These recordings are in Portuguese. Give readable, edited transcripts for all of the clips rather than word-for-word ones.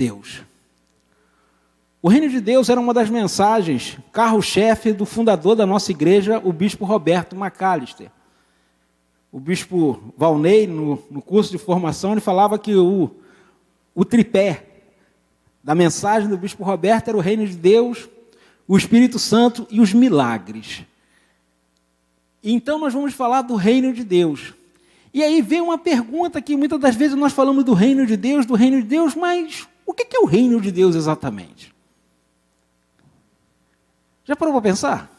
Deus. O reino de Deus era uma das mensagens, carro-chefe do fundador da nossa igreja, o bispo Roberto Macalister. O bispo Valnei, no curso de formação, ele falava que o tripé da mensagem do bispo Roberto era o reino de Deus, o Espírito Santo e os milagres. Então nós vamos falar do reino de Deus. E aí vem uma pergunta que muitas das vezes nós falamos do reino de Deus, mas o que é o reino de Deus exatamente? Já parou para pensar?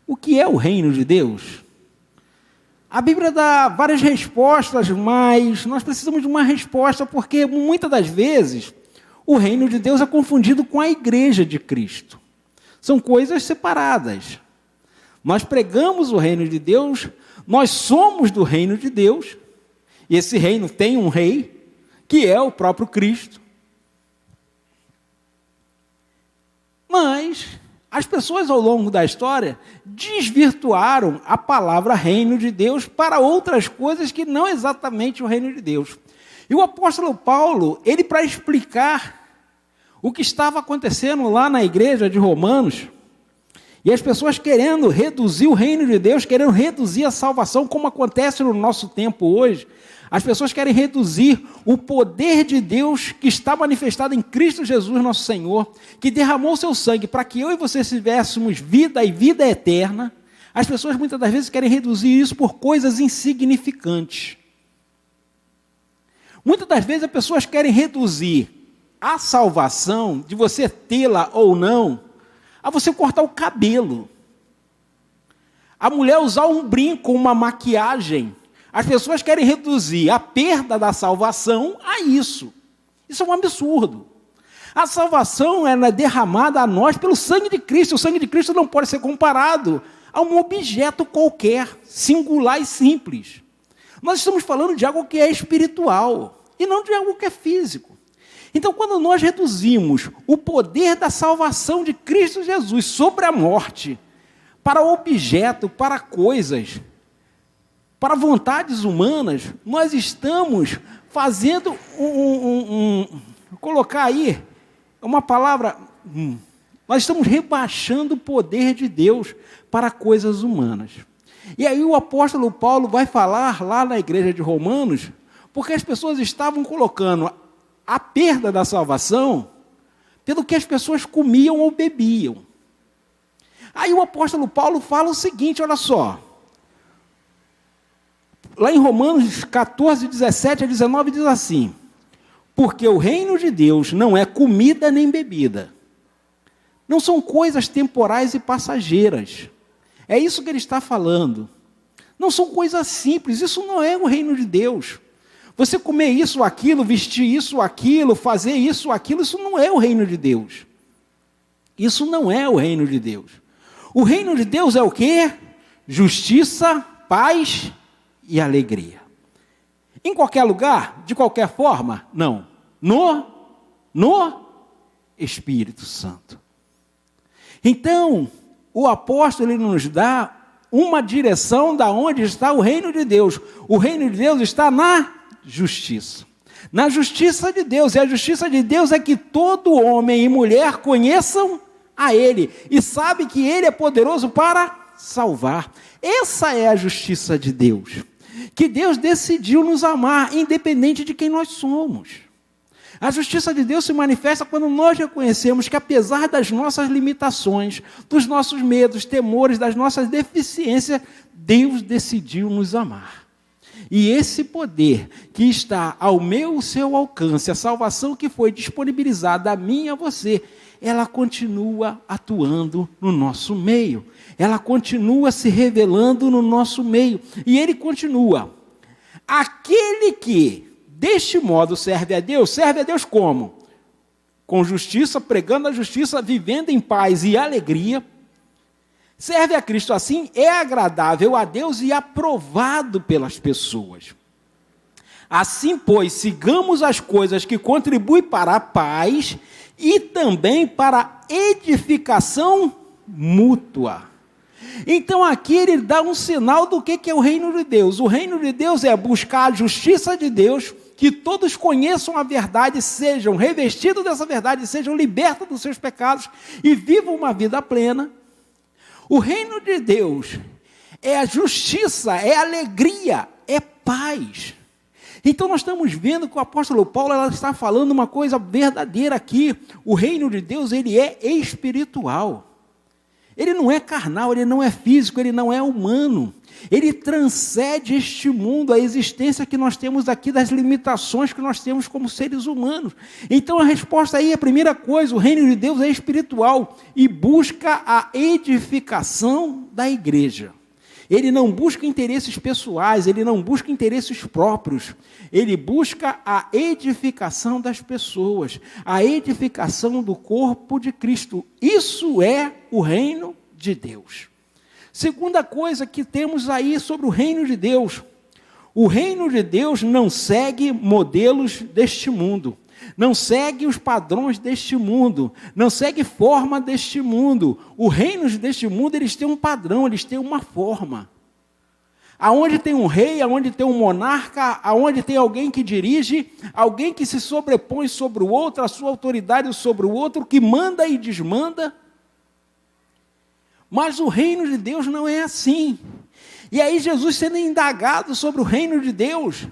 O que é o reino de Deus? A Bíblia dá várias respostas, mas nós precisamos de uma resposta, porque muitas das vezes o reino de Deus é confundido com a igreja de Cristo. São coisas separadas. Nós pregamos o reino de Deus, nós somos do reino de Deus, e esse reino tem um rei, que é o próprio Cristo. Mas as pessoas ao longo da história desvirtuaram a palavra reino de Deus para outras coisas que não exatamente o reino de Deus. E o apóstolo Paulo, ele para explicar o que estava acontecendo lá na igreja de Romanos, e as pessoas querendo reduzir o reino de Deus, querendo reduzir a salvação, como acontece no nosso tempo hoje. As pessoas querem reduzir o poder de Deus que está manifestado em Cristo Jesus, nosso Senhor, que derramou seu sangue para que eu e você tivéssemos vida e vida eterna. As pessoas muitas das vezes querem reduzir isso por coisas insignificantes. Muitas das vezes as pessoas querem reduzir a salvação, de você tê-la ou não, a você cortar o cabelo. A mulher usar um brinco, uma maquiagem. As pessoas querem reduzir a perda da salvação a isso. Isso é um absurdo. A salvação é derramada a nós pelo sangue de Cristo. O sangue de Cristo não pode ser comparado a um objeto qualquer, singular e simples. Nós estamos falando de algo que é espiritual e não de algo que é físico. Então, quando nós reduzimos o poder da salvação de Cristo Jesus sobre a morte, para objeto, para coisas, para vontades humanas, nós estamos fazendo colocar aí uma palavra, nós estamos rebaixando o poder de Deus para coisas humanas. E aí o apóstolo Paulo vai falar lá na igreja de Romanos, porque as pessoas estavam colocando a perda da salvação pelo que as pessoas comiam ou bebiam. Aí o apóstolo Paulo fala o seguinte, olha só. Lá em Romanos 14, 17 a 19 diz assim: porque o reino de Deus não é comida nem bebida. Não são coisas temporais e passageiras. É isso que ele está falando. Não são coisas simples, isso não é o reino de Deus. Você comer isso ou aquilo, vestir isso ou aquilo, fazer isso ou aquilo, isso não é o reino de Deus. Isso não é o reino de Deus. O reino de Deus é o quê? Justiça, paz e alegria. Em qualquer lugar, de qualquer forma? Não. No Espírito Santo. Então, o apóstolo ele nos dá uma direção da onde está o reino de Deus. O reino de Deus está na justiça. Na justiça de Deus. E a justiça de Deus é que todo homem e mulher conheçam a Ele e sabe que Ele é poderoso para salvar. Essa é a justiça de Deus. Que Deus decidiu nos amar, independente de quem nós somos. A justiça de Deus se manifesta quando nós reconhecemos que, apesar das nossas limitações, dos nossos medos, temores, das nossas deficiências, Deus decidiu nos amar. E esse poder que está ao meu e seu alcance, a salvação que foi disponibilizada a mim e a você, ela continua atuando no nosso meio. Ela continua se revelando no nosso meio. E ele continua. Aquele que deste modo serve a Deus como? Com justiça, pregando a justiça, vivendo em paz e alegria. Serve a Cristo assim, é agradável a Deus e aprovado pelas pessoas. Assim, pois, sigamos as coisas que contribuem para a paz e também para a edificação mútua. Então aqui ele dá um sinal do que é o reino de Deus. O reino de Deus é buscar a justiça de Deus, que todos conheçam a verdade, sejam revestidos dessa verdade, sejam libertos dos seus pecados e vivam uma vida plena. O reino de Deus é a justiça, é a alegria, é paz. Então nós estamos vendo que o apóstolo Paulo ela está falando uma coisa verdadeira aqui. O reino de Deus, ele é espiritual. Ele não é carnal, ele não é físico, ele não é humano. Ele transcende este mundo, a existência que nós temos aqui, das limitações que nós temos como seres humanos. Então a resposta aí, a primeira coisa, o reino de Deus é espiritual e busca a edificação da igreja. Ele não busca interesses pessoais, ele não busca interesses próprios, ele busca a edificação das pessoas, a edificação do corpo de Cristo. Isso é o reino de Deus. Segunda coisa que temos aí sobre o reino de Deus, o reino de Deus não segue modelos deste mundo, não segue os padrões deste mundo, não segue forma deste mundo. Os reinos deste mundo, eles têm um padrão, eles têm uma forma. Aonde tem um rei, aonde tem um monarca, aonde tem alguém que dirige, alguém que se sobrepõe sobre o outro, a sua autoridade sobre o outro, que manda e desmanda. Mas o reino de Deus não é assim. E aí Jesus sendo indagado sobre o reino de Deus,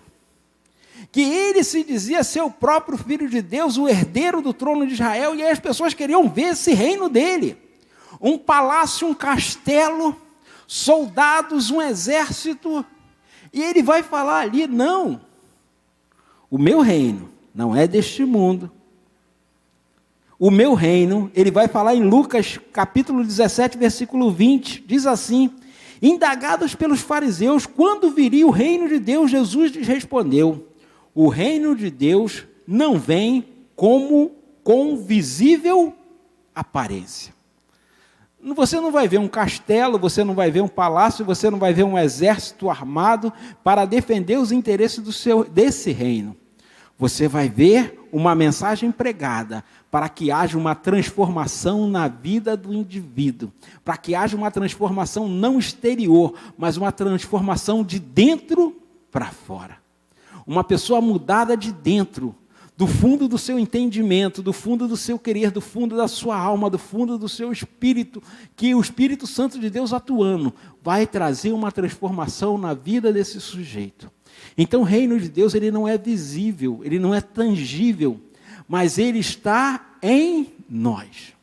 que ele se dizia ser o próprio Filho de Deus, o herdeiro do trono de Israel, e aí as pessoas queriam ver esse reino dele. Um palácio, um castelo, soldados, um exército, e ele vai falar ali, não, o meu reino não é deste mundo. O meu reino, ele vai falar em Lucas, capítulo 17, versículo 20, diz assim: indagados pelos fariseus, quando viria o reino de Deus, Jesus lhes respondeu: o reino de Deus não vem como com visível aparência. Você não vai ver um castelo, você não vai ver um palácio, você não vai ver um exército armado para defender os interesses desse reino. Você vai ver uma mensagem pregada para que haja uma transformação na vida do indivíduo, para que haja uma transformação não exterior, mas uma transformação de dentro para fora. Uma pessoa mudada de dentro, do fundo do seu entendimento, do fundo do seu querer, do fundo da sua alma, do fundo do seu espírito, que o Espírito Santo de Deus atuando, vai trazer uma transformação na vida desse sujeito. Então o reino de Deus, ele não é visível, ele não é tangível, mas ele está em nós.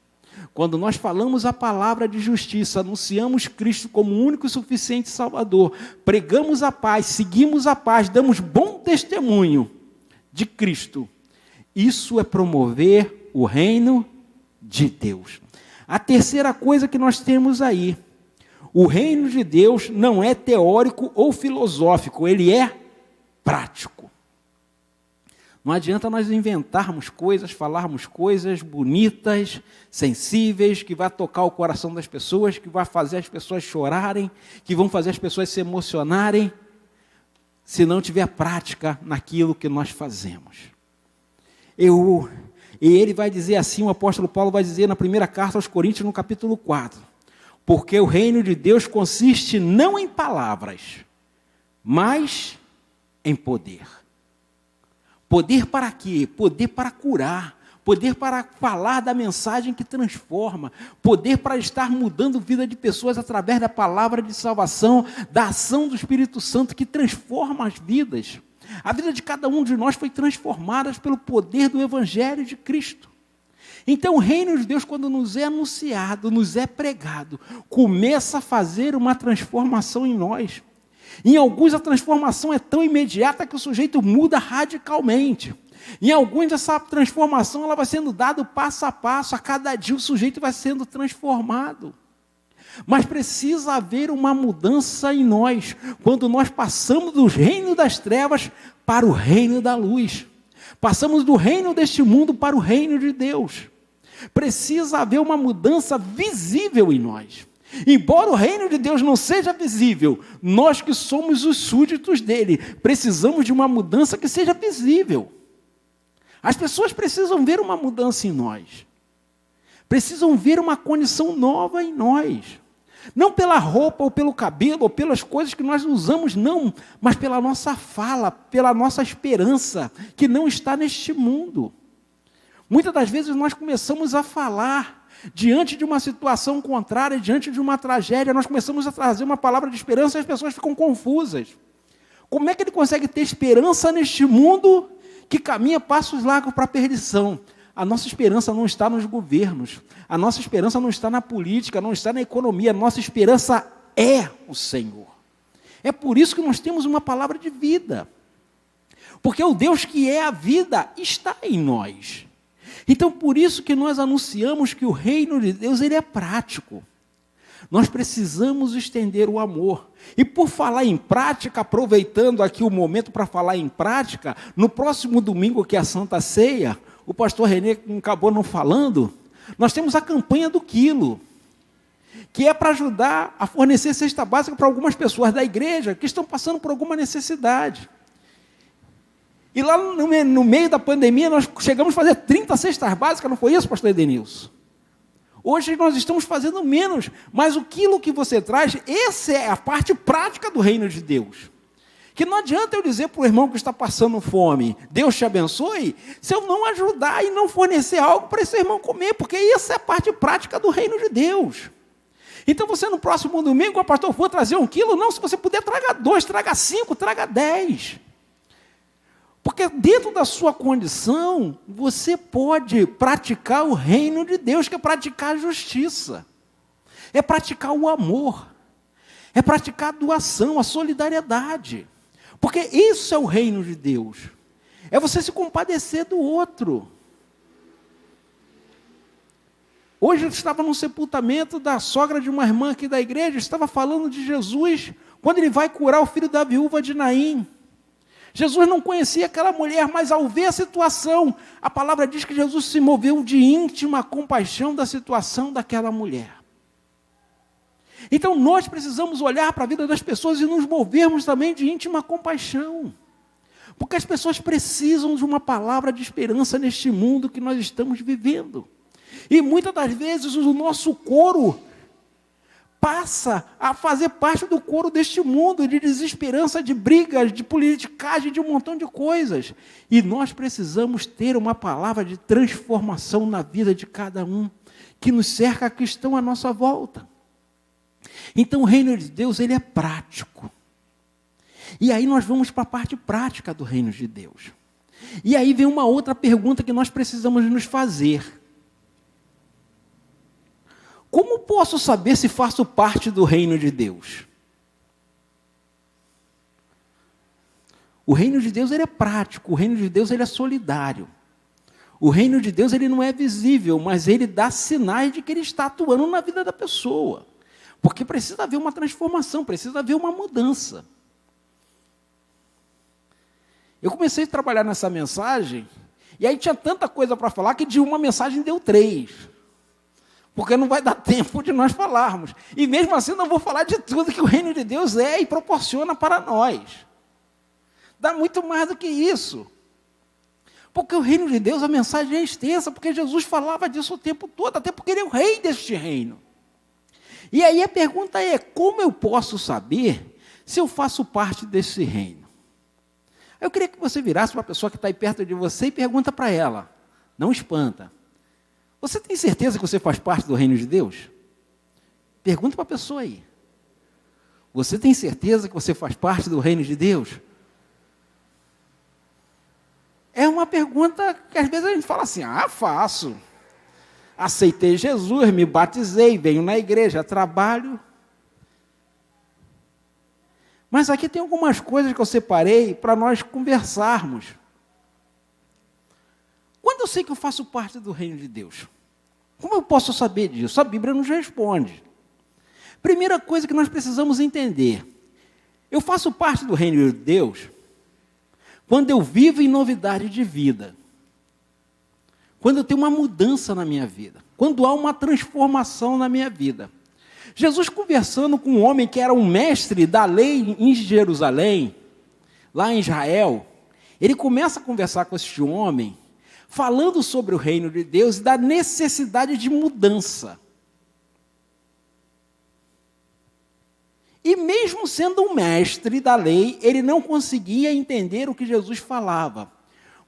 Quando nós falamos a palavra de justiça, anunciamos Cristo como o único e suficiente Salvador, pregamos a paz, seguimos a paz, damos bom testemunho de Cristo, isso é promover o reino de Deus. A terceira coisa que nós temos aí, o reino de Deus não é teórico ou filosófico, ele é prático. Não adianta nós inventarmos coisas, falarmos coisas bonitas, sensíveis, que vai tocar o coração das pessoas, que vai fazer as pessoas chorarem, que vão fazer as pessoas se emocionarem, se não tiver prática naquilo que nós fazemos. E ele vai dizer assim, o apóstolo Paulo vai dizer na primeira carta aos Coríntios, no capítulo 4, porque o reino de Deus consiste não em palavras, mas em poder. Poder para quê? Poder para curar, poder para falar da mensagem que transforma, poder para estar mudando a vida de pessoas através da palavra de salvação, da ação do Espírito Santo que transforma as vidas. A vida de cada um de nós foi transformada pelo poder do Evangelho de Cristo. Então o reino de Deus, quando nos é anunciado, nos é pregado, começa a fazer uma transformação em nós. Em alguns a transformação é tão imediata que o sujeito muda radicalmente. Em alguns essa transformação ela vai sendo dada passo a passo, a cada dia o sujeito vai sendo transformado. Mas precisa haver uma mudança em nós, quando nós passamos do reino das trevas para o reino da luz. Passamos do reino deste mundo para o reino de Deus. Precisa haver uma mudança visível em nós. Embora o reino de Deus não seja visível, nós que somos os súditos dele, precisamos de uma mudança que seja visível. As pessoas precisam ver uma mudança em nós. Precisam ver uma condição nova em nós. Não pela roupa, ou pelo cabelo, ou pelas coisas que nós usamos, não, mas pela nossa fala, pela nossa esperança, que não está neste mundo. Muitas das vezes nós começamos a falar, diante de uma situação contrária, diante de uma tragédia, nós começamos a trazer uma palavra de esperança e as pessoas ficam confusas. Como é que ele consegue ter esperança neste mundo que caminha passos largos para a perdição? A nossa esperança não está nos governos, a nossa esperança não está na política, não está na economia, a nossa esperança é o Senhor. É por isso que nós temos uma palavra de vida, porque o Deus que é a vida está em nós. Então, por isso que nós anunciamos que o reino de Deus ele é prático. Nós precisamos estender o amor. E por falar em prática, aproveitando aqui o momento para falar em prática, no próximo domingo, que é a Santa Ceia, o pastor Renê acabou não falando, nós temos a campanha do quilo, que é para ajudar a fornecer cesta básica para algumas pessoas da igreja que estão passando por alguma necessidade. E lá no meio da pandemia, nós chegamos a fazer 30 cestas básicas, não foi isso, pastor Edenilson? Hoje nós estamos fazendo menos, mas o quilo que você traz, essa é a parte prática do reino de Deus. Que não adianta eu dizer para o irmão que está passando fome, Deus te abençoe, se eu não ajudar e não fornecer algo para esse irmão comer, porque essa é a parte prática do reino de Deus. Então você no próximo domingo, o pastor for trazer 1 quilo, não, se você puder, traga 2, traga 5, traga 10. Porque dentro da sua condição, você pode praticar o reino de Deus, que é praticar a justiça, é praticar o amor, é praticar a doação, a solidariedade. Porque isso é o reino de Deus. É você se compadecer do outro. Hoje eu estava num sepultamento da sogra de uma irmã aqui da igreja, estava falando de Jesus, quando ele vai curar o filho da viúva de Naim. Jesus não conhecia aquela mulher, mas ao ver a situação, a palavra diz que Jesus se moveu de íntima compaixão da situação daquela mulher. Então nós precisamos olhar para a vida das pessoas e nos movermos também de íntima compaixão. Porque as pessoas precisam de uma palavra de esperança neste mundo que nós estamos vivendo. E muitas das vezes o nosso coro passa a fazer parte do coro deste mundo, de desesperança, de brigas, de politicagem, de um montão de coisas. E nós precisamos ter uma palavra de transformação na vida de cada um, que nos cerca, que estão à nossa volta. Então o reino de Deus, ele é prático. E aí nós vamos para a parte prática do reino de Deus. E aí vem uma outra pergunta que nós precisamos nos fazer. Como posso saber se faço parte do reino de Deus? O reino de Deus ele é prático, o reino de Deus ele é solidário. O reino de Deus ele não é visível, mas ele dá sinais de que ele está atuando na vida da pessoa. Porque precisa haver uma transformação, precisa haver uma mudança. Eu comecei a trabalhar nessa mensagem, e aí tinha tanta coisa para falar que de uma mensagem deu 3. Porque não vai dar tempo de nós falarmos. E mesmo assim não vou falar de tudo que o reino de Deus é e proporciona para nós. Dá muito mais do que isso. Porque o reino de Deus, a mensagem é extensa, porque Jesus falava disso o tempo todo, até porque ele é o rei deste reino. E aí a pergunta é, como eu posso saber se eu faço parte desse reino? Eu queria que você virasse para a pessoa que está aí perto de você e pergunta para ela, não espanta. Você tem certeza que você faz parte do reino de Deus? Pergunta para a pessoa aí. Você tem certeza que você faz parte do reino de Deus? É uma pergunta que às vezes a gente fala assim, faço. Aceitei Jesus, me batizei, venho na igreja, trabalho. Mas aqui tem algumas coisas que eu separei para nós conversarmos. Quando eu sei que eu faço parte do reino de Deus? Como eu posso saber disso? A Bíblia nos responde. Primeira coisa que nós precisamos entender. Eu faço parte do reino de Deus quando eu vivo em novidade de vida. Quando eu tenho uma mudança na minha vida. Quando há uma transformação na minha vida. Jesus conversando com um homem que era um mestre da lei em Jerusalém, lá em Israel, ele começa a conversar com este homem, falando sobre o reino de Deus e da necessidade de mudança. E mesmo sendo um mestre da lei, ele não conseguia entender o que Jesus falava.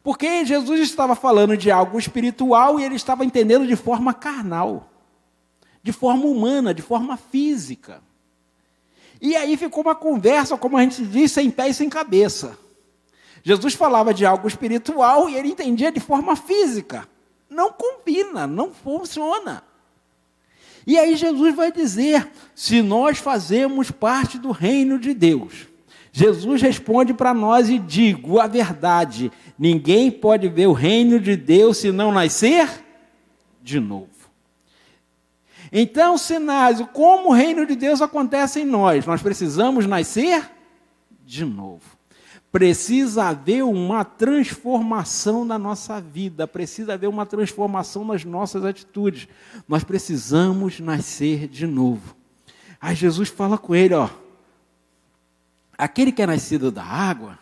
Porque Jesus estava falando de algo espiritual e ele estava entendendo de forma carnal, de forma humana, de forma física. E aí ficou uma conversa, como a gente diz, sem pé e sem cabeça. Jesus falava de algo espiritual e ele entendia de forma física. Não combina, não funciona. E aí Jesus vai dizer, se nós fazemos parte do reino de Deus, Jesus responde para nós e digo a verdade, ninguém pode ver o reino de Deus se não nascer de novo. Então, Sinásio, como o reino de Deus acontece em nós? Nós precisamos nascer de novo. Precisa haver uma transformação na nossa vida, precisa haver uma transformação nas nossas atitudes. Nós precisamos nascer de novo. Aí Jesus fala com ele, aquele que é nascido da água,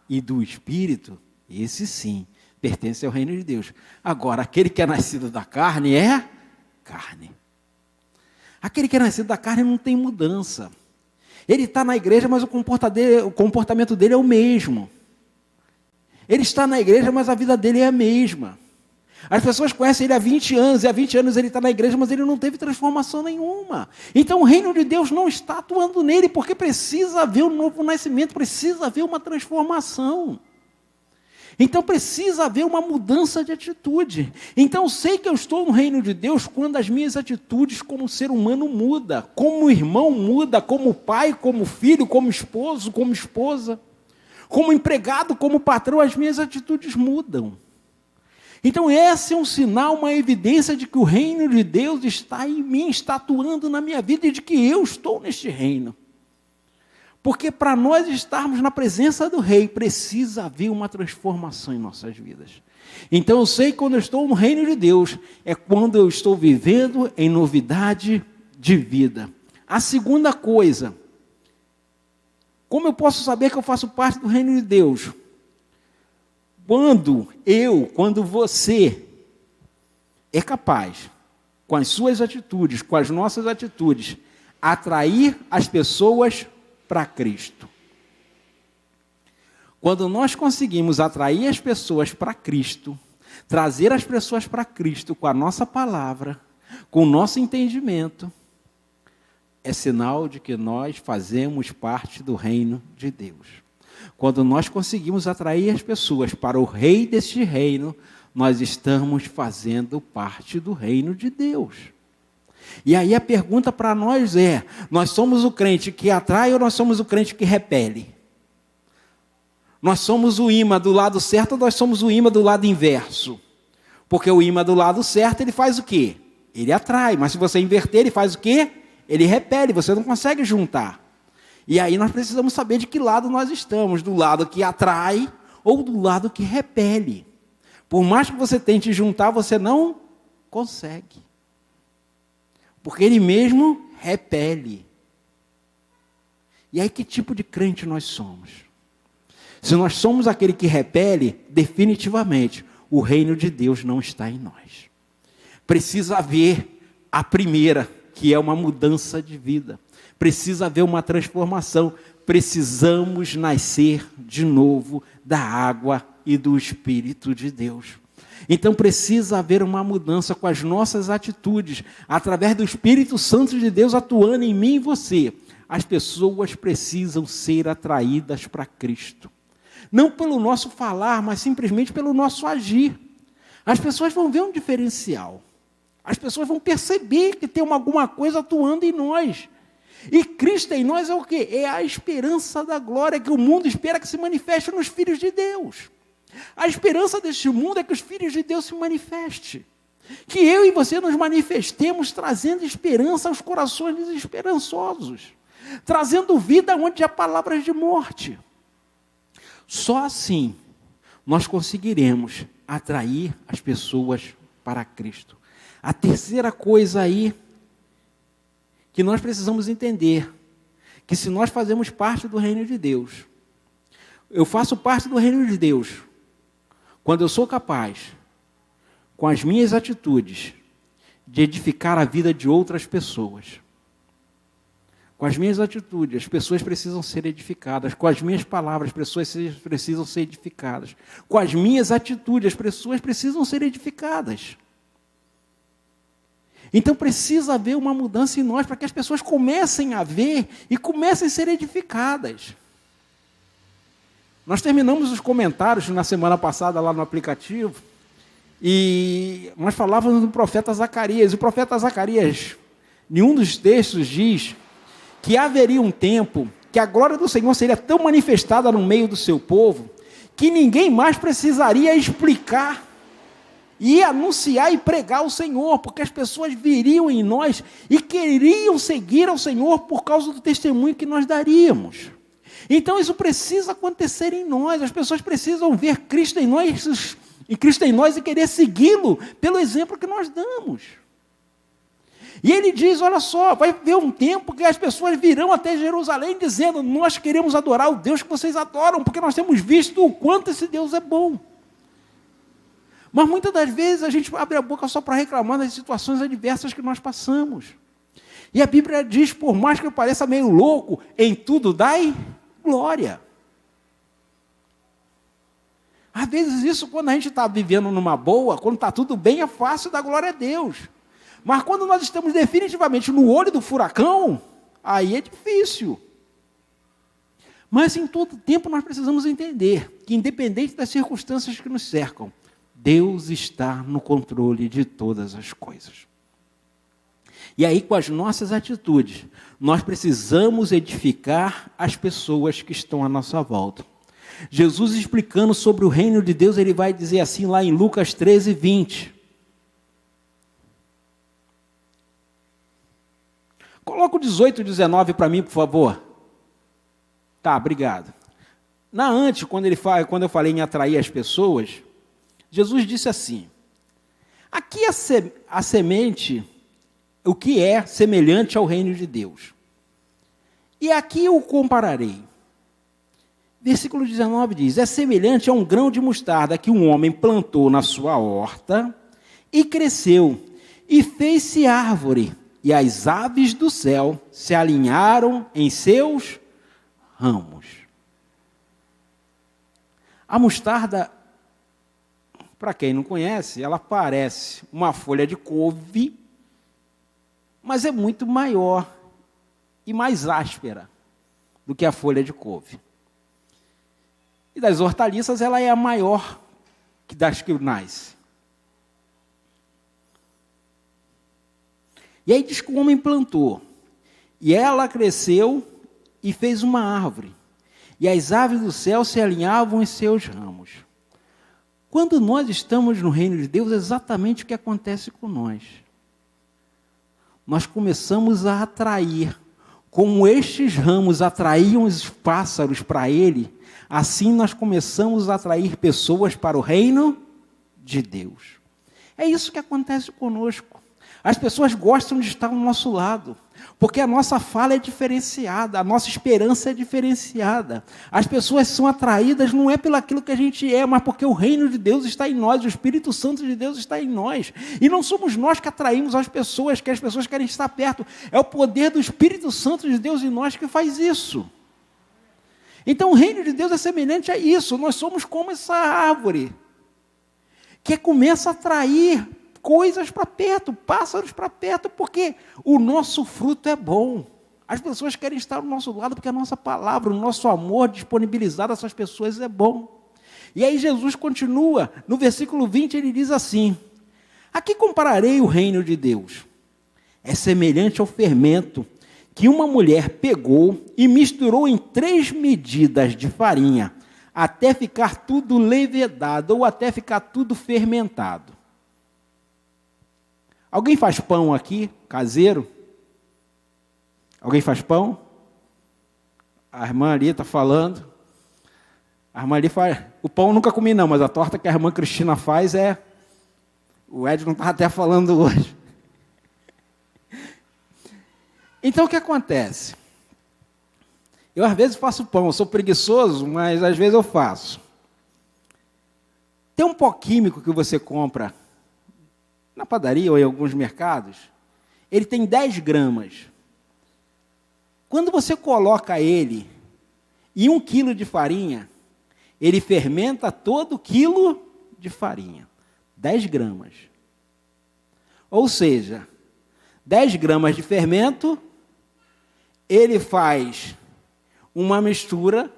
e do Espírito, esse sim, pertence ao reino de Deus. Agora, aquele que é nascido da carne é carne. Aquele que é nascido da carne não tem mudança. Ele está na igreja, mas o comportamento dele é o mesmo. Ele está na igreja, mas a vida dele é a mesma. As pessoas conhecem ele há 20 anos, e há 20 anos ele está na igreja, mas ele não teve transformação nenhuma. Então o reino de Deus não está atuando nele, porque precisa haver um novo nascimento, precisa haver uma transformação. Então precisa haver uma mudança de atitude. Então sei que eu estou no reino de Deus quando as minhas atitudes como ser humano mudam, como irmão muda, como pai, como filho, como esposo, como esposa, como empregado, como patrão, as minhas atitudes mudam. Então esse é um sinal, uma evidência de que o reino de Deus está em mim, está atuando na minha vida e de que eu estou neste reino. Porque para nós estarmos na presença do Rei, precisa haver uma transformação em nossas vidas. Então eu sei que quando eu estou no reino de Deus, é quando eu estou vivendo em novidade de vida. A segunda coisa, como eu posso saber que eu faço parte do reino de Deus? Quando você é capaz, com as suas atitudes, com as nossas atitudes, atrair as pessoas para Cristo. Quando nós conseguimos atrair as pessoas para Cristo, trazer as pessoas para Cristo com a nossa palavra, com o nosso entendimento, é sinal de que nós fazemos parte do reino de Deus. Quando nós conseguimos atrair as pessoas para o Rei deste reino, nós estamos fazendo parte do reino de Deus. E aí a pergunta para nós é, nós somos o crente que atrai ou nós somos o crente que repele? Nós somos o imã do lado certo ou nós somos o imã do lado inverso? Porque o imã do lado certo, ele faz o quê? Ele atrai, mas se você inverter, ele faz o quê? Ele repele, você não consegue juntar. E aí nós precisamos saber de que lado nós estamos, do lado que atrai ou do lado que repele. Por mais que você tente juntar, você não consegue. Porque ele mesmo repele. E aí que tipo de crente nós somos? Se nós somos aquele que repele, definitivamente, o reino de Deus não está em nós. Precisa haver a primeira, que é uma mudança de vida. Precisa haver uma transformação. Precisamos nascer de novo da água e do Espírito de Deus. Então precisa haver uma mudança com as nossas atitudes, através do Espírito Santo de Deus atuando em mim e você. As pessoas precisam ser atraídas para Cristo. Não pelo nosso falar, mas simplesmente pelo nosso agir. As pessoas vão ver um diferencial. As pessoas vão perceber que tem alguma coisa atuando em nós. E Cristo em nós é o quê? É a esperança da glória que o mundo espera que se manifeste nos filhos de Deus. A esperança deste mundo é que os filhos de Deus se manifestem. Que eu e você nos manifestemos trazendo esperança aos corações desesperançosos. Trazendo vida onde há palavras de morte. Só assim nós conseguiremos atrair as pessoas para Cristo. A terceira coisa aí que nós precisamos entender, que se nós fazemos parte do reino de Deus, eu faço parte do reino de Deus, quando eu sou capaz, com as minhas atitudes, de edificar a vida de outras pessoas. Com as minhas atitudes, as pessoas precisam ser edificadas. Com as minhas palavras, as pessoas precisam ser edificadas. Com as minhas atitudes, as pessoas precisam ser edificadas. Então precisa haver uma mudança em nós para que as pessoas comecem a ver e comecem a ser edificadas. Nós terminamos os comentários na semana passada lá no aplicativo e nós falávamos do profeta Zacarias. O profeta Zacarias, em um dos textos, diz que haveria um tempo que a glória do Senhor seria tão manifestada no meio do seu povo que ninguém mais precisaria explicar e anunciar e pregar o Senhor, porque as pessoas viriam em nós e queriam seguir ao Senhor por causa do testemunho que nós daríamos. Então isso precisa acontecer em nós, as pessoas precisam ver Cristo em nós e querer segui-lo pelo exemplo que nós damos. E ele diz, olha só, vai haver um tempo que as pessoas virão até Jerusalém dizendo, nós queremos adorar o Deus que vocês adoram, porque nós temos visto o quanto esse Deus é bom. Mas muitas das vezes a gente abre a boca só para reclamar das situações adversas que nós passamos. E a Bíblia diz, por mais que eu pareça meio louco, em tudo dai glória. Às vezes isso, quando a gente está vivendo numa boa, quando está tudo bem, é fácil dar glória a Deus. Mas quando nós estamos definitivamente no olho do furacão, aí é difícil. Mas em todo tempo nós precisamos entender que, independente das circunstâncias que nos cercam, Deus está no controle de todas as coisas. E aí, com as nossas atitudes, nós precisamos edificar as pessoas que estão à nossa volta. Jesus, explicando sobre o reino de Deus, ele vai dizer assim lá em Lucas 13, 20. Coloca o 18 e 19 para mim, por favor. Tá, obrigado. Quando eu falei em atrair as pessoas, Jesus disse assim, aqui a semente, o que é semelhante ao reino de Deus. E aqui eu compararei. Versículo 19 diz, é semelhante a um grão de mostarda que um homem plantou na sua horta e cresceu e fez-se árvore. E as aves do céu se alinharam em seus ramos. A mostarda, para quem não conhece, ela parece uma folha de couve, mas é muito maior e mais áspera do que a folha de couve. E das hortaliças, ela é a maior das que nasce. E aí diz que o homem plantou, e ela cresceu e fez uma árvore, e as aves do céu se alinhavam em seus ramos. Quando nós estamos no reino de Deus, é exatamente o que acontece com nós. Nós começamos a atrair, como estes ramos atraíam os pássaros para ele, assim nós começamos a atrair pessoas para o reino de Deus. É isso que acontece conosco. As pessoas gostam de estar ao nosso lado, porque a nossa fala é diferenciada, a nossa esperança é diferenciada. As pessoas são atraídas não é pelo aquilo que a gente é, mas porque o reino de Deus está em nós, o Espírito Santo de Deus está em nós. E não somos nós que atraímos as pessoas, que as pessoas querem estar perto. É o poder do Espírito Santo de Deus em nós que faz isso. Então o reino de Deus é semelhante a isso. Nós somos como essa árvore, que começa a atrair coisas para perto, pássaros para perto, porque o nosso fruto é bom. As pessoas querem estar ao nosso lado, porque a nossa palavra, o nosso amor disponibilizado a essas pessoas é bom. E aí Jesus continua, no versículo 20 ele diz assim, aqui compararei o reino de Deus. É semelhante ao fermento que uma mulher pegou e misturou em 3 medidas de farinha, até ficar tudo levedado, ou até ficar tudo fermentado. Alguém faz pão aqui, caseiro? Alguém faz pão? A irmã ali está falando. A irmã ali faz. O pão eu nunca comi não, mas a torta que a irmã Cristina faz é... O Ed não estava até falando hoje. Então o que acontece? Eu às vezes faço pão, eu sou preguiçoso, mas às vezes eu faço. Tem um pó químico que você compra na padaria ou em alguns mercados, ele tem 10 gramas. Quando você coloca ele em 1 quilo de farinha, ele fermenta todo quilo de farinha, 10 gramas. Ou seja, 10 gramas de fermento, ele faz uma mistura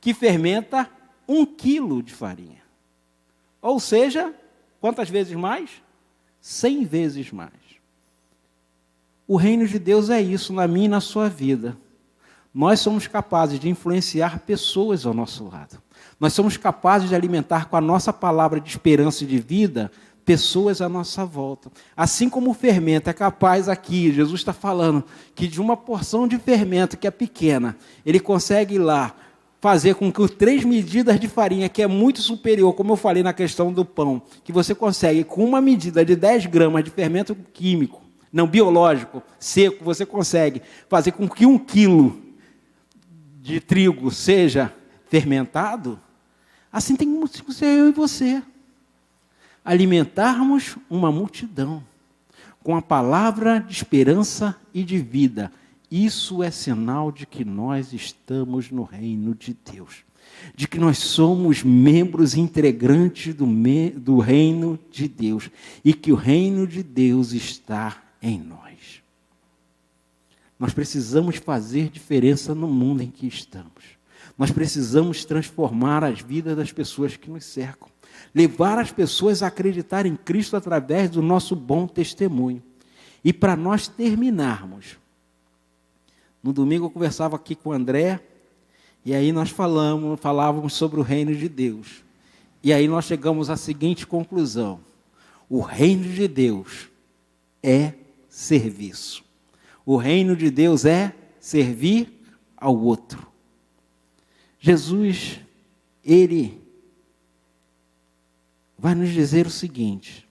que fermenta 1 quilo de farinha. Ou seja, quantas vezes mais? 100 vezes mais. O reino de Deus é isso na minha e na sua vida. Nós somos capazes de influenciar pessoas ao nosso lado. Nós somos capazes de alimentar com a nossa palavra de esperança e de vida pessoas à nossa volta. Assim como o fermento é capaz aqui, Jesus está falando que de uma porção de fermento que é pequena, ele consegue ir lá fazer com que 3 medidas de farinha, que é muito superior, como eu falei na questão do pão, que você consegue com uma medida de 10 gramas de fermento químico, não biológico, seco, você consegue fazer com que 1 quilo de trigo seja fermentado. Assim tem que ser eu e você. Alimentarmos uma multidão com a palavra de esperança e de vida. Isso é sinal de que nós estamos no reino de Deus. De que nós somos membros integrantes do reino de Deus. E que o reino de Deus está em nós. Nós precisamos fazer diferença no mundo em que estamos. Nós precisamos transformar as vidas das pessoas que nos cercam. Levar as pessoas a acreditar em Cristo através do nosso bom testemunho. E para nós terminarmos, no domingo eu conversava aqui com o André, e aí nós falávamos sobre o reino de Deus. E aí nós chegamos à seguinte conclusão: o reino de Deus é serviço. O reino de Deus é servir ao outro. Jesus, ele vai nos dizer o seguinte: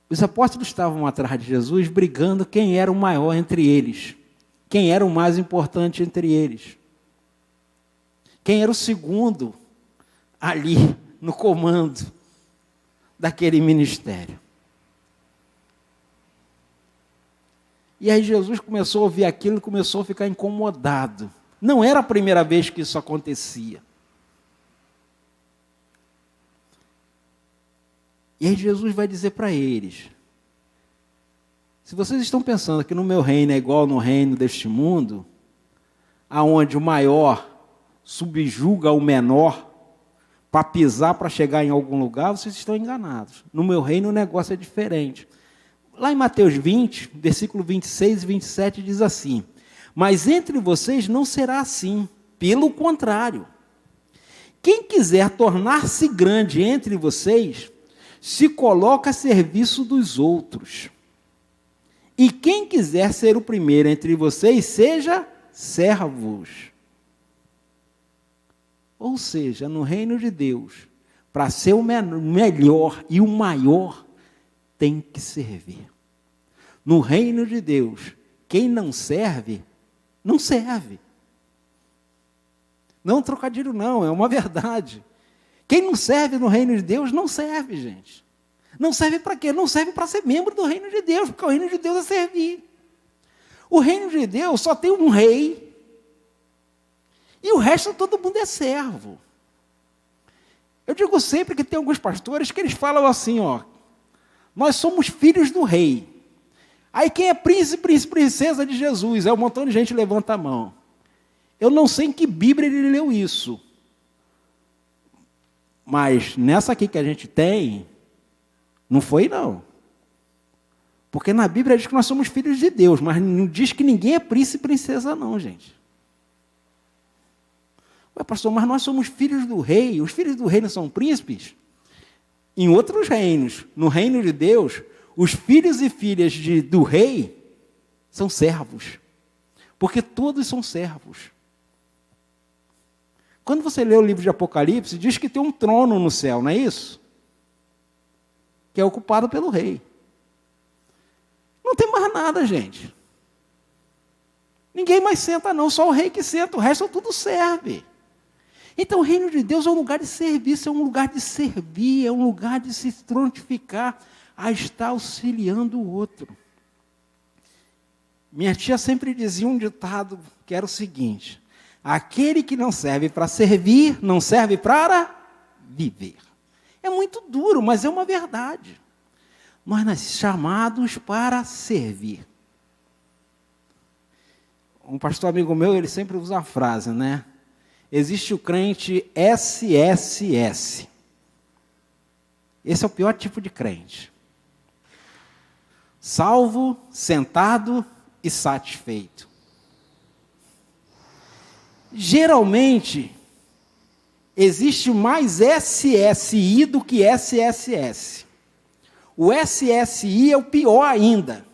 os apóstolos estavam atrás de Jesus brigando quem era o maior entre eles, quem era o mais importante entre eles, quem era o segundo ali no comando daquele ministério. E aí Jesus começou a ouvir aquilo e começou a ficar incomodado. Não era a primeira vez que isso acontecia. E aí Jesus vai dizer para eles: se vocês estão pensando que no meu reino é igual no reino deste mundo, aonde o maior subjuga o menor para pisar, para chegar em algum lugar, vocês estão enganados. No meu reino o negócio é diferente. Lá em Mateus 20, versículo 26 e 27, diz assim: mas entre vocês não será assim, pelo contrário. Quem quiser tornar-se grande entre vocês, se coloca a serviço dos outros. E quem quiser ser o primeiro entre vocês, seja servos. Ou seja, no reino de Deus, para ser o melhor e o maior, tem que servir. No reino de Deus, quem não serve, não serve. Não é um trocadilho, não, é uma verdade. Quem não serve no reino de Deus, não serve, gente. Não serve para quê? Não serve para ser membro do reino de Deus, porque o reino de Deus é servir. O reino de Deus só tem um rei, e o resto todo mundo é servo. Eu digo sempre que tem alguns pastores que eles falam assim, ó: nós somos filhos do rei. Aí quem é príncipe, princesa de Jesus? É um montão de gente levanta a mão. Eu não sei em que Bíblia ele leu isso. Mas nessa aqui que a gente tem, não foi não. Porque na Bíblia diz que nós somos filhos de Deus, mas não diz que ninguém é príncipe e princesa não, gente. Ué, pastor, mas nós somos filhos do rei. Os filhos do rei não são príncipes? Em outros reinos, no reino de Deus, os filhos e filhas do rei são servos. Porque todos são servos. Quando você lê o livro de Apocalipse, diz que tem um trono no céu, não é isso? Que é ocupado pelo rei. Não tem mais nada, gente. Ninguém mais senta não, só o rei que senta, o resto tudo serve. Então o reino de Deus é um lugar de serviço, é um lugar de servir, é um lugar de se prontificar a estar auxiliando o outro. Minha tia sempre dizia um ditado que era o seguinte: aquele que não serve para servir, não serve para viver. É muito duro, mas é uma verdade. Nós nascemos chamados para servir. Um pastor amigo meu, ele sempre usa a frase, né? Existe o crente SSS. Esse é o pior tipo de crente. Salvo, sentado e satisfeito. Geralmente, existe mais SSI do que SSS. O SSI é o pior ainda,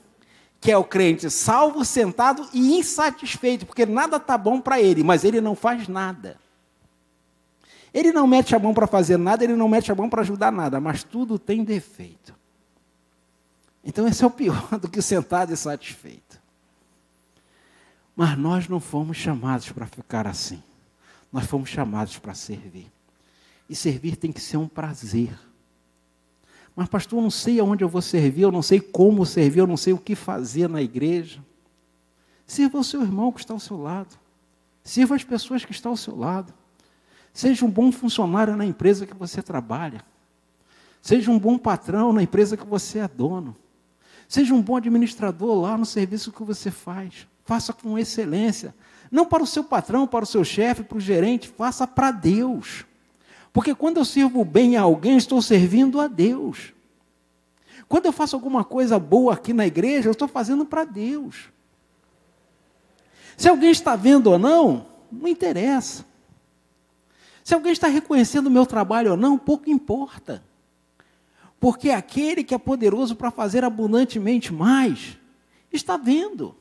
que é o crente salvo, sentado e insatisfeito, porque nada está bom para ele, mas ele não faz nada. Ele não mete a mão para fazer nada, ele não mete a mão para ajudar nada, mas tudo tem defeito. Então esse é o pior do que o sentado e satisfeito. Mas nós não fomos chamados para ficar assim. Nós fomos chamados para servir. E servir tem que ser um prazer. Mas pastor, eu não sei aonde eu vou servir, eu não sei como servir, eu não sei o que fazer na igreja. Sirva o seu irmão que está ao seu lado. Sirva as pessoas que estão ao seu lado. Seja um bom funcionário na empresa que você trabalha. Seja um bom patrão na empresa que você é dono. Seja um bom administrador lá no serviço que você faz. Faça com excelência. Não para o seu patrão, para o seu chefe, para o gerente, faça para Deus. Porque quando eu sirvo bem a alguém, estou servindo a Deus. Quando eu faço alguma coisa boa aqui na igreja, eu estou fazendo para Deus. Se alguém está vendo ou não, não interessa. Se alguém está reconhecendo o meu trabalho ou não, pouco importa. Porque aquele que é poderoso para fazer abundantemente mais, está vendo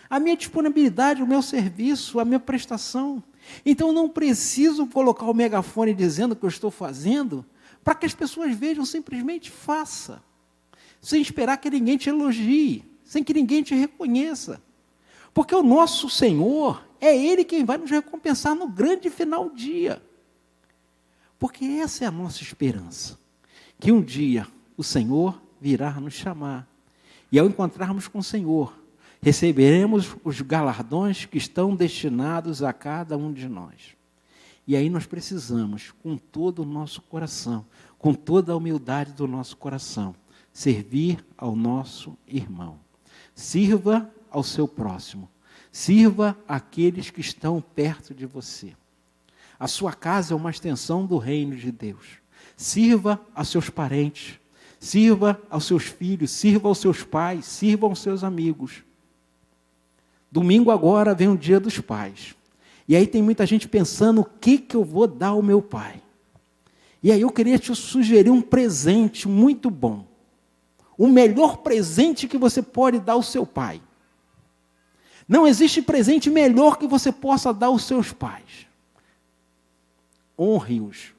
a minha disponibilidade, o meu serviço, a minha prestação. Então, eu não preciso colocar o megafone dizendo que eu estou fazendo, para que as pessoas vejam, simplesmente faça. Sem esperar que ninguém te elogie, sem que ninguém te reconheça. Porque o nosso Senhor, é Ele quem vai nos recompensar no grande final do dia. Porque essa é a nossa esperança. Que um dia o Senhor virá nos chamar. E ao encontrarmos com o Senhor, receberemos os galardões que estão destinados a cada um de nós. E aí nós precisamos, com todo o nosso coração, com toda a humildade do nosso coração, servir ao nosso irmão. Sirva ao seu próximo. Sirva àqueles que estão perto de você. A sua casa é uma extensão do reino de Deus. Sirva a seus parentes, sirva aos seus filhos, sirva aos seus pais, sirva aos seus amigos. Domingo agora vem o Dia dos Pais. E aí tem muita gente pensando, o que eu vou dar ao meu pai? E aí eu queria te sugerir um presente muito bom. O melhor presente que você pode dar ao seu pai. Não existe presente melhor que você possa dar aos seus pais. Honre-os.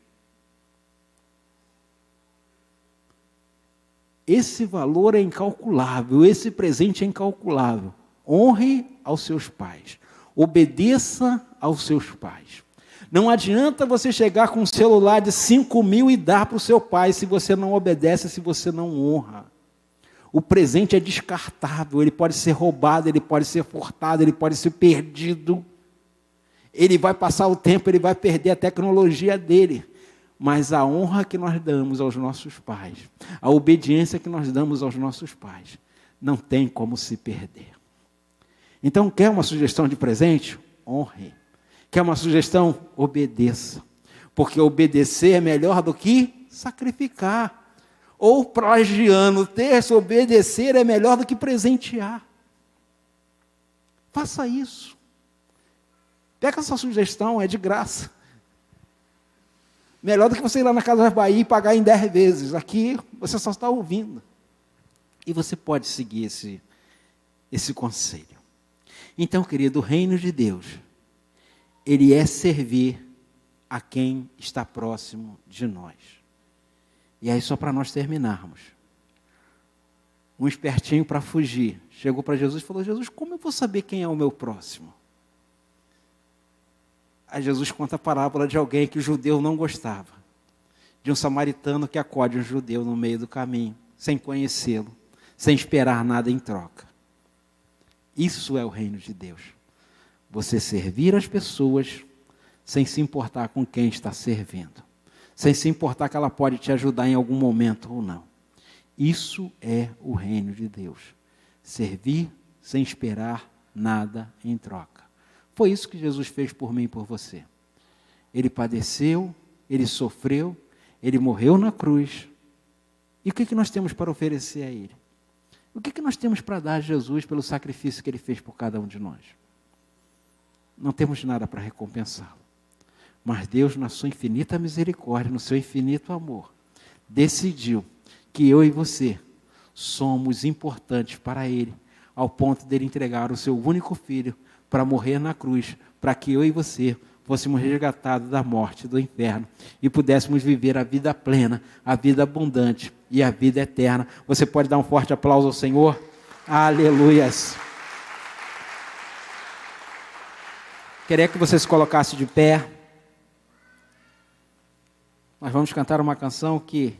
Esse valor é incalculável, esse presente é incalculável. Honre aos seus pais. Obedeça aos seus pais. Não adianta você chegar com um celular de 5.000 e dar para o seu pai se você não obedece, se você não honra. O presente é descartável, ele pode ser roubado, ele pode ser furtado, ele pode ser perdido. Ele vai passar o tempo, ele vai perder a tecnologia dele. Mas a honra que nós damos aos nossos pais, a obediência que nós damos aos nossos pais, não tem como se perder. Então, quer uma sugestão de presente? Honre. Quer uma sugestão? Obedeça. Porque obedecer é melhor do que sacrificar. Ou plagiando o texto, obedecer é melhor do que presentear. Faça isso. Pega essa sugestão, é de graça. Melhor do que você ir lá na Casa da Bahia e pagar em 10 vezes. Aqui você só está ouvindo. E você pode seguir esse conselho. Então, querido, o reino de Deus, ele é servir a quem está próximo de nós. E aí, só para nós terminarmos. Um espertinho para fugir, chegou para Jesus e falou, Jesus, como eu vou saber quem é o meu próximo? Aí Jesus conta a parábola de alguém que o judeu não gostava. De um samaritano que acode um judeu no meio do caminho, sem conhecê-lo, sem esperar nada em troca. Isso é o reino de Deus. Você servir as pessoas sem se importar com quem está servindo. Sem se importar que ela pode te ajudar em algum momento ou não. Isso é o reino de Deus. Servir sem esperar nada em troca. Foi isso que Jesus fez por mim e por você. Ele padeceu, ele sofreu, ele morreu na cruz. E o que nós temos para oferecer a ele? O que nós temos para dar a Jesus pelo sacrifício que ele fez por cada um de nós? Não temos nada para recompensá-lo. Mas Deus, na sua infinita misericórdia, no seu infinito amor, decidiu que eu e você somos importantes para ele, ao ponto de ele entregar o seu único filho para morrer na cruz, para que eu e você fôssemos resgatados da morte, do inferno, e pudéssemos viver a vida plena, a vida abundante e a vida eterna. Você pode dar um forte aplauso ao Senhor? Aleluias! Queria que você se colocasse de pé. Nós vamos cantar uma canção que